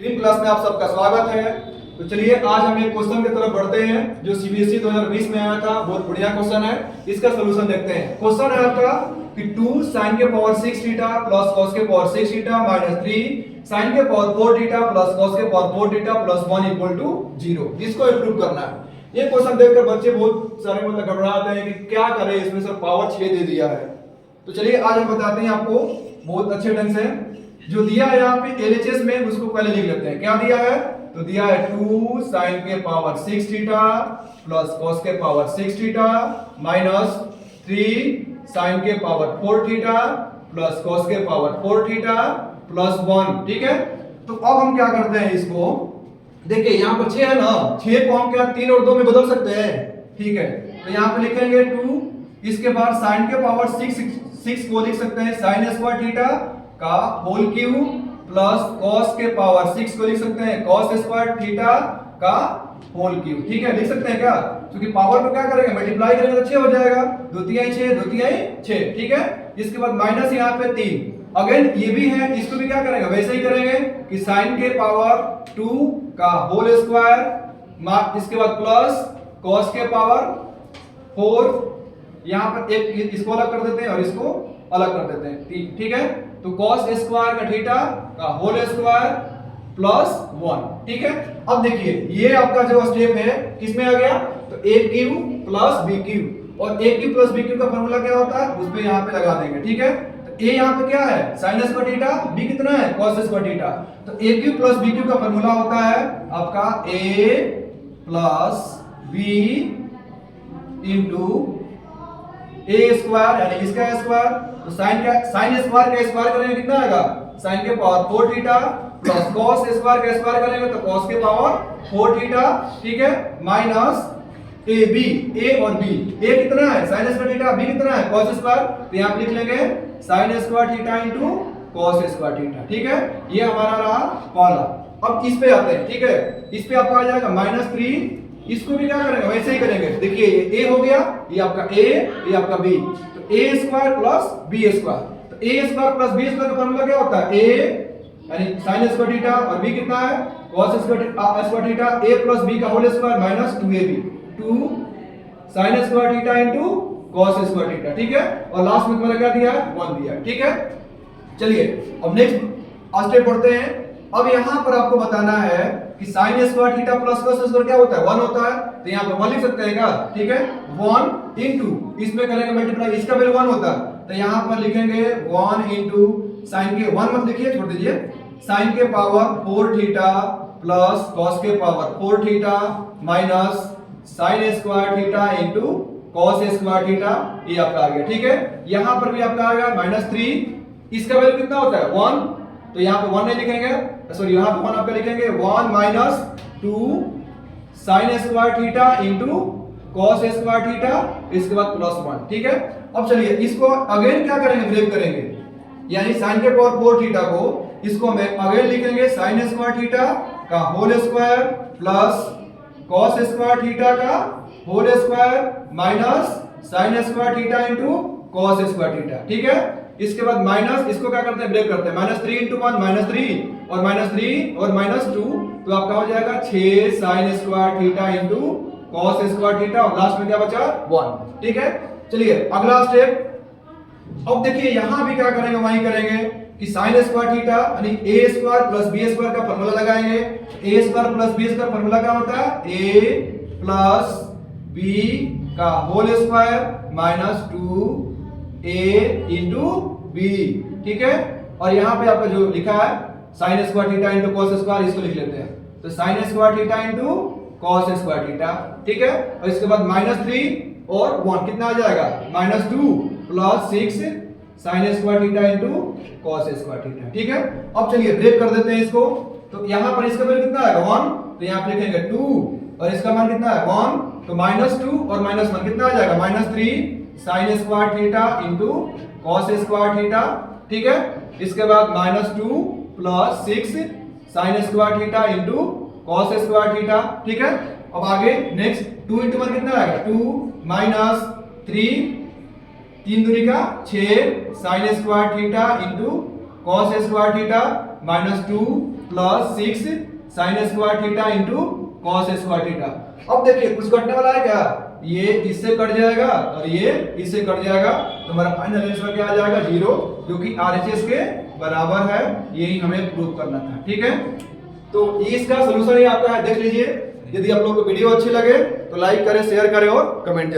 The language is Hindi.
ड्रीम क्लास में आप सबका स्वागत है। तो चलिए आज हम एक क्वेश्चन की तरफ बढ़ते हैं जो सीबीएसई 2020 में आया था। बहुत बढ़िया क्वेश्चन है, इसका सलूशन देखते हैं। क्वेश्चन है आपका कि 2 sin के पावर 6 थीटा प्लस cos के पावर 6 थीटा माइनस 3 sin के पावर 4 थीटा प्लस cos के power 4 theta plus 1 equal to 0। इसको प्रूव करना है। ये क्वेश्चन देखकर बच्चे बहुत सारे घबराते हैं कि क्या करें, इसमें सर पावर 6 दे दिया है। तो चलिए आज हम बताते हैं आपको बहुत अच्छे ढंग से। जो दिया है यहाँ पे एलएचएस में उसको पहले लिख लेते हैं। क्या दिया है? तो दिया है 2 sin के पावर 6 थीटा प्लस cos के पावर 6 थीटा माइनस 3 sin के पावर 4 थीटा प्लस cos के पावर 4 थीटा प्लस 1। ठीक है, तो अब हम क्या करते हैं इसको, देखिए यहाँ पर 6 है ना, 6 को हम क्या 3 और 2 में बदल सकते हैं। ठीक है, तो यहाँ पे लिखेंगे 2, इसके बाद sin के पावर 6 को लिख सकते हैं sin स्क्वायर थीटा का होल क्यूब प्लस cos के पावर 6 को लिख सकते हैं cos स्क्वायर थीटा का होल क्यूब। ठीक है, लिख सकते हैं क्या, क्योंकि पावर को क्या करेंगे मल्टीप्लाई करेंगे तो 6 हो जाएगा, 2 तिहाई 6 2 तिहाई 6। ठीक है, इसके बाद माइनस यहाँ पे 3 अगेन ये भी है, इसको भी क्या करेंगे वैसे ही करेंगे कि sin के पावर 2 का होल स्क्वायर, इसके बाद प्लस cos के पावर 4, यहाँ पर एक इसको अलग कर देते हैं और इसको अलग कर देते हैं। ठीक है, तो cos स्क्वायर का थीटा का होल स्क्वायर प्लस 1। ठीक है, अब देखिए ये आपका जो स्टेप है किसमें आ गया, तो a cube plus b cube, और a cube plus b cube का फार्मूला क्या होता है उस पे यहाँ पे लगा देंगे। ठीक है, तो a यहाँ पे क्या है sin स्क्वायर थीटा, b कितना है cos स्क्वायर थीटा, तो a cube plus b cube का फार्मूला होता है आपका a plus b into a square यानी इसका स्क्वायर। तो sin स्क्वायर का स्क्वायर करेंगे कितना आएगा, sin के power 4 theta plus cos square का स्क्वायर करेंगे तो cos के पावर 4 थीटा। ठीक है, माइनस ab, a और b, a कितना है sin स्क्वायर थीटा, b कितना है cos स्क्वायर, तो यहां पे लिख लेंगे sin square theta into cos square theta. ठीक है, ये हमारा रहा पहला। अब इस पे आते हैं। ठीक है, इस पे आपका आ जाएगा -3, इसको भी क्या करेंगे वैसे ही करेंगे। देखिए ये a हो गया, ये आपका a, ये आपका b, तो a square plus b square, तो a square plus b square का फार्मूला क्या होता है a यानी sin स्क्वायर थीटा और b कितना है cos square theta, a plus b का whole square minus 2ab, 2 sin square theta into cos square theta. ठीक है, और लास्ट में तुम्हारा क्या दिया है 1 दिया है। ठीक है, चलिए अब नेक्स्ट स्टेप बढ़ते हैं। अब यहां पर आपको बताना है कि sin square theta plus cos square क्या होता है 1 होता है, तो यहां पे 1 लिख सकते हैं क्या। ठीक है, 1 इनटू इसमें करेंगे मल्टीप्लाई, इसका वैल्यू 1 होता है तो यहां पर लिखेंगे 1 इनटू sin के 1 मत लिखिए, छोड़ दीजिए, sin के पावर 4 थीटा प्लस cos के power 4 theta minus sin square theta into cos square theta, ये आपका आ गया। ठीक है, यहां पर भी आपका आ गया -3, इसका वैल्यू कितना होता है 1, तो यहां पे 1 नहीं लिखेंगे, सॉरी यहां पे 1 आपका लिखेंगे 1 minus 2 sin square theta into cos square theta, इसके बाद प्लस 1। ठीक है, अब चलिए इसको अगेन क्या करेंगे ब्रेक करेंगे, यानी sin के पावर 4 थीटा को इसको हम अगेन लिखेंगे sin स्क्वायर थीटा का whole square plus cos square theta का whole square minus sin square theta into cos square theta. ठीक है, इसके बाद माइनस, इसको क्या करते हैं ब्रेक करते हैं, -3 इनटू 1 -3 और -3 और -2, तो आपका हो जाएगा 6 sin square theta into cos square theta, और लास्ट में क्या बचा 1। ठीक है, चलिए अगला स्टेप। अब देखिए यहां भी क्या करेंगे वही करेंगे कि sin स्क्वायर थीटा यानी a square plus b square का फार्मूला लगाएंगे। a square plus b square formula क्या होता है a प्लस b का whole square minus 2a into b। ठीक है, और यहां पे आपका जो लिखा है sin square theta into cos square, इसको लिख लेते हैं, तो sin square theta into cos square theta. ठीक है, और इसके बाद -3 और 1 कितना आ जाएगा -2 plus 6 sin square theta into cos square theta. ठीक है, अब चलिए ब्रेक कर देते हैं इसको, तो यहां पर इसका वैल्यू कितना आएगा 1, तो यहां पे लिखेंगे 2 और इसका मान कितना है 1, तो -2 और -1 कितना आ जाएगा -3 sin square theta into cos square theta. ठीक है, इसके बाद -2 plus 6 sin square theta into cos square theta. ठीक है, अब आगे नेक्स्ट 2 इनटू 1 कितना आएगा 2 माइनस 3 3 दूनी का 6 sin square theta into cos square theta -2 plus 6 sine square theta into cos square theta. अब देखिए कुछ कटने वाला है क्या, ये इससे कट जाएगा और ये इससे कट जाएगा, तो हमारा फाइनल आंसर क्या आ जाएगा 0, जो कि RHS के बराबर है। यही हमें प्रूव करना था, ठीक है। तो ये इसका सलूशन ही आपका है, देख लीजिए। यदि आप लोग को वीडियो अच्छी लगे तो लाइक करें, शेयर करें और कमेंट